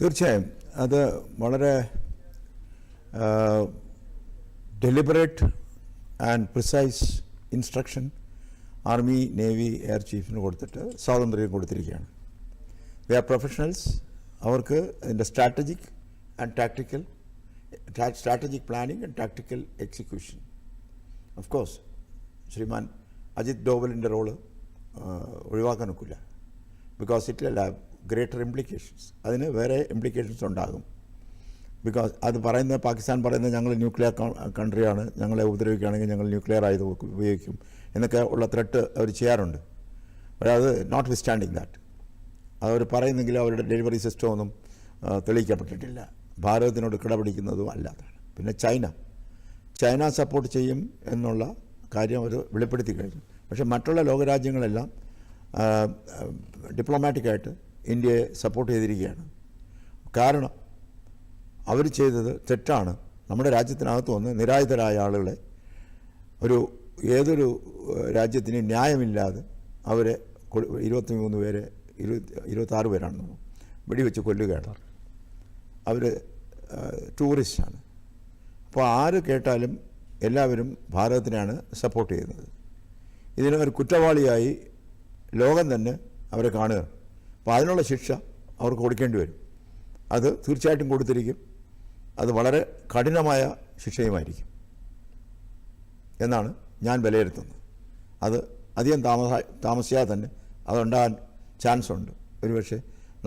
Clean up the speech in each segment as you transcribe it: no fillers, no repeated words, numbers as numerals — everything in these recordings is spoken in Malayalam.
തീർച്ചയായും അത് വളരെ deliberate and precise instruction army navy air ചീഫിന് കൊടുത്തിട്ട് സ്വാതന്ത്ര്യം കൊടുത്തിരിക്കുകയാണ്. They are professionals. അവർക്ക് അതിൻ്റെ strategic planning and tactical execution. Of course Shriman Ajit ഡോവലിൻ്റെ റോള് ഒഴിവാക്കാൻ ഒക്കില്ല. Because it will have greater implications. അതിന് വേറെ ഇംപ്ലിക്കേഷൻസ് ഉണ്ടാകും. ബിക്കോസ് അത് പറയുന്നത് പാകിസ്ഥാൻ പറയുന്നത് ഞങ്ങൾ ന്യൂക്ലിയർ കൺട്രിയാണ്, ഞങ്ങളെ ഉപദ്രവിക്കുകയാണെങ്കിൽ ഞങ്ങൾ ന്യൂക്ലിയർ ആയുധം ഉപയോഗിക്കും എന്നൊക്കെ ഉള്ള ത്രെട്ട് അവർ ചെയ്യാറുണ്ട്. പക്ഷേ അത് നോട്ട് വിസ്റ്റാൻഡിങ് ദാറ്റ് അവർ പറയുന്നെങ്കിലും അവരുടെ ഡെലിവറി സിസ്റ്റം ഒന്നും തെളിയിക്കപ്പെട്ടിട്ടില്ല. ഭാരതത്തിനോട് കിടപിടിക്കുന്നതും അല്ലാതാണ്. പിന്നെ ചൈന സപ്പോർട്ട് ചെയ്യും എന്നുള്ള കാര്യം അവർ വെളിപ്പെടുത്തി കഴിഞ്ഞു. പക്ഷേ മറ്റുള്ള ലോകരാജ്യങ്ങളെല്ലാം ഡിപ്ലോമാറ്റിക്കായിട്ട് ഇന്ത്യയെ സപ്പോർട്ട് ചെയ്തിരിക്കുകയാണ്. കാരണം അവർ ചെയ്തത് തെറ്റാണ്. നമ്മുടെ രാജ്യത്തിനകത്ത് വന്ന് നിരായുധരായ ആളുകളെ ഏതൊരു രാജ്യത്തിന് ന്യായമില്ലാതെ അവരെ 23 പേരെ 26 പേരാണെന്ന് വെടിവെച്ച് കൊല്ലുകയാണ്. അവർ ടൂറിസ്റ്റാണ്. അപ്പോൾ ആര് കേട്ടാലും എല്ലാവരും ഭാരതത്തിനാണ് സപ്പോർട്ട് ചെയ്യുന്നത്. ഇതിനൊരു കുറ്റവാളിയായി ലോകം തന്നെ അവരെ കാണുക. അപ്പോൾ അതിനുള്ള ശിക്ഷ അവർക്ക് കൊടുക്കേണ്ടി വരും. അത് തീർച്ചയായിട്ടും കൊടുത്തിരിക്കും. അത് വളരെ കഠിനമായ ശിക്ഷയുമായിരിക്കും എന്നാണ് ഞാൻ വിലയിരുത്തുന്നത്. അത് അധികം താമസിയാതെ തന്നെ അതുണ്ടാകാൻ ചാൻസ് ഉണ്ട്. ഒരുപക്ഷെ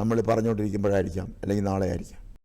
നമ്മൾ പറഞ്ഞുകൊണ്ടിരിക്കുമ്പോഴായിരിക്കാം, അല്ലെങ്കിൽ നാളെ ആയിരിക്കാം.